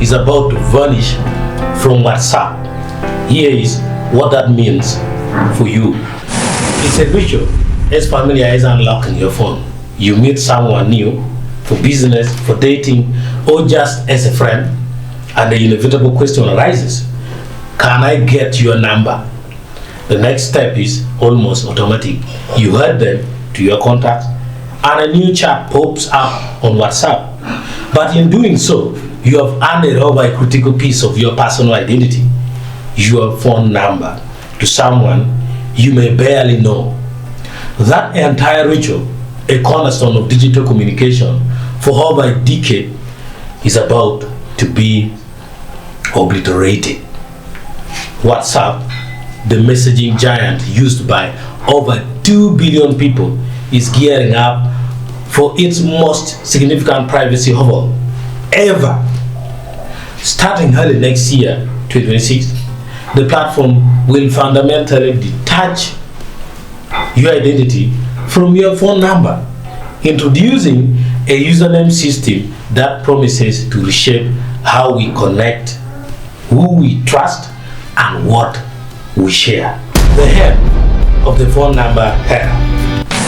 is about to vanish from WhatsApp. Here is what that means for you. It's a ritual as familiar as unlocking your phone. You meet someone new for business, for dating, or just as a friend, and the inevitable question arises: can I get your number? The next step is almost automatic. You add them to your contacts, and a new chat pops up on WhatsApp. But in doing so, you have handed over a critical piece of your personal identity, your phone number, to someone you may barely know. That entire ritual, a cornerstone of digital communication for over a decade, is about to be obliterated. WhatsApp, the messaging giant used by over 2 billion people, is gearing up for its most significant privacy overhaul ever. Starting early next year, 2026, the platform will fundamentally detach your identity from your phone number, introducing a username system that promises to reshape how we connect, who we trust, and what we share. The head of the phone number era.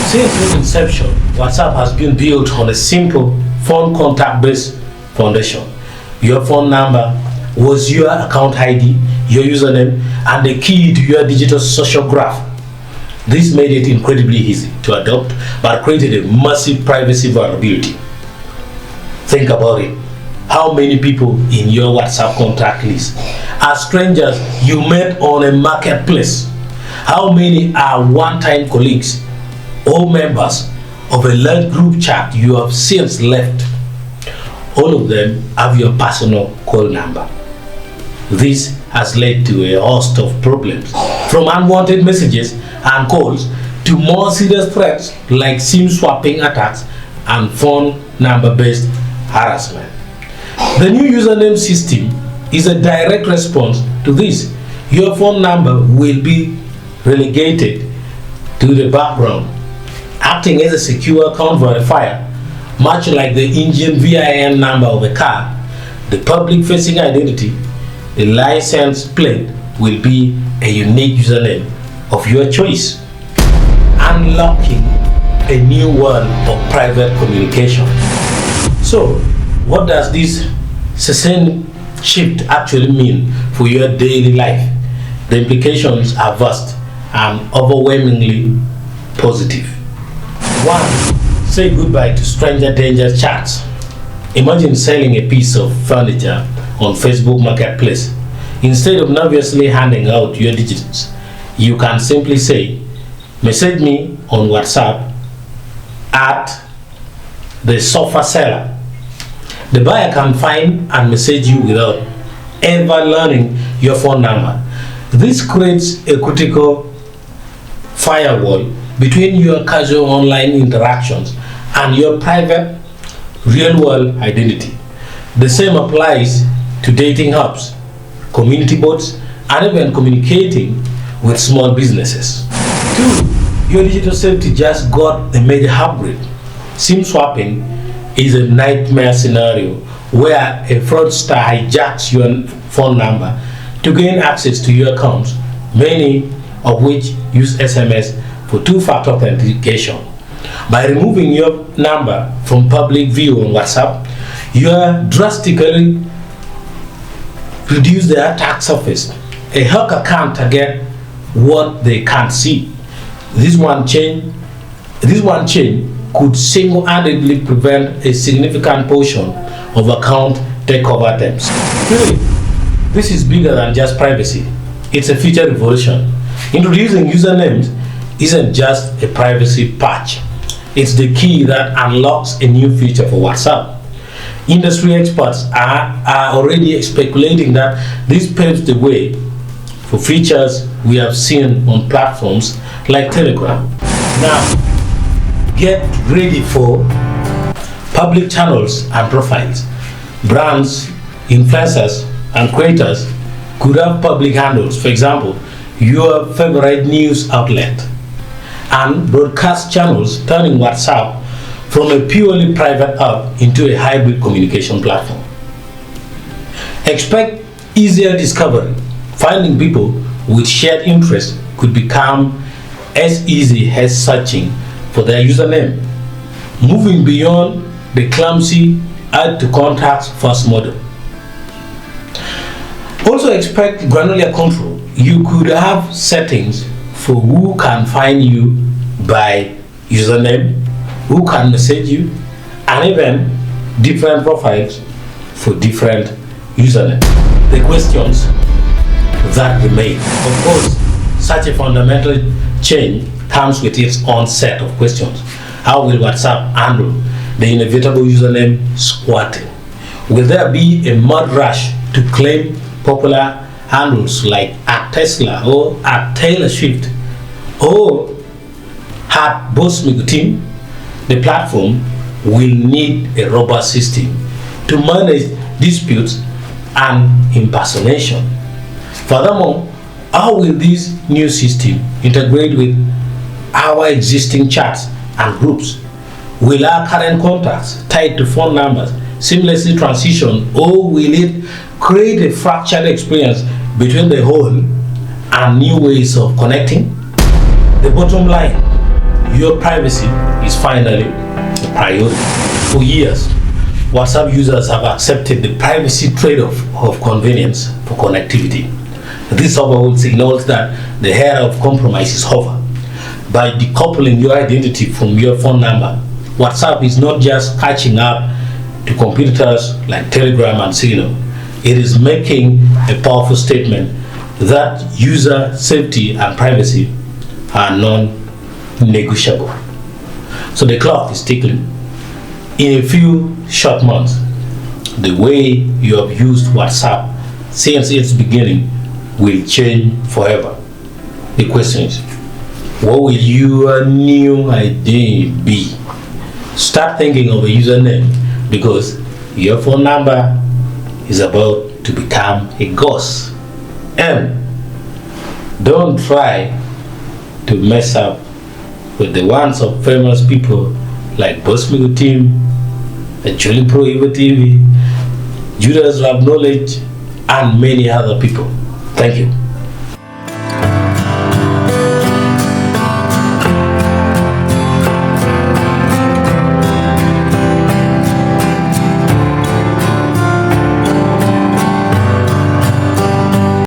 Since its inception, WhatsApp has been built on a simple phone contact-based foundation. Your phone number was your account ID, your username, and the key to your digital social graph. This made it incredibly easy to adopt, but created a massive privacy vulnerability. Think about it. How many people in your WhatsApp contact list are strangers you met on a marketplace? How many are one-time colleagues or members of a large group chat you have since left? All of them have your personal call number. This has led to a host of problems, from unwanted messages and calls to more serious threats like SIM swapping attacks and phone number-based harassment. The new username system is a direct response to this. Your phone number will be relegated to the background, acting as a secure account verifier, much like the engine VIN number of a car. The public-facing identity, the license plate, will be a unique username of your choice, unlocking a new world of private communication. So, what does this sustained shift actually mean for your daily life? The implications are vast and overwhelmingly positive. 1. Say goodbye to stranger danger chats. Imagine selling a piece of furniture on Facebook Marketplace. Instead of nervously handing out your digits, you can simply say, message me on WhatsApp at the sofa seller. The buyer can find and message you without ever learning your phone number. This creates a critical firewall between your casual online interactions and your private real-world identity. The same applies to dating apps, community boards, and even communicating with small businesses. 2. Your digital safety just got a major upgrade. SIM swapping is a nightmare scenario where a fraudster hijacks your phone number to gain access to your accounts, many of which use SMS for two-factor authentication. By removing your number from public view on WhatsApp, you are drastically reduce the attack surface. A hacker can't target what they can't see. This one chain could single-handedly prevent a significant portion of account takeover attempts. Really, this is bigger than just privacy. It's a future revolution. Introducing usernames isn't just a privacy patch. It's the key that unlocks a new feature for WhatsApp. Industry experts are already speculating that this paves the way for features we have seen on platforms like Telegram. Now, get ready for public channels and profiles. Brands, influencers, and creators could have public handles, for example, your favorite news outlet, and broadcast channels, turning WhatsApp from a purely private app into a hybrid communication platform. Expect easier discovery. Finding people with shared interests could become as easy as searching for their username. Moving beyond the clumsy add to contacts first model. Also expect granular control. You could have settings for who can find you by username, who can message you, and even different profiles for different usernames. The questions that remain. Of course, such a fundamental change comes with its own set of questions. How will WhatsApp handle the inevitable username squatting? Will there be a mad rush to claim popular handles like @Tesla or @Taylor Swift or @Bosmigutim? The platform will need a robust system to manage disputes and impersonation. Furthermore, how will this new system integrate with our existing chats and groups? Will our current contacts tied to phone numbers seamlessly transition, or will it create a fractured experience between the old and new ways of connecting? The bottom line, your privacy is finally a priority. For years, WhatsApp users have accepted the privacy trade-off of convenience for connectivity. This overall signals that the era of compromise is over. By decoupling your identity from your phone number, WhatsApp is not just catching up to competitors like Telegram and Signal. It is making a powerful statement that user safety and privacy are non-negotiable. So the clock is ticking. In a few short months, the way you have used WhatsApp since its beginning will change forever. The question is, what will your new ID be? Start thinking of a username, because your phone number is about to become a ghost. And don't try to mess up with the ones of famous people like Bosmigo Team, Acholi Pro Evo TV, Judas Lab Knowledge, and many other people. Thank you.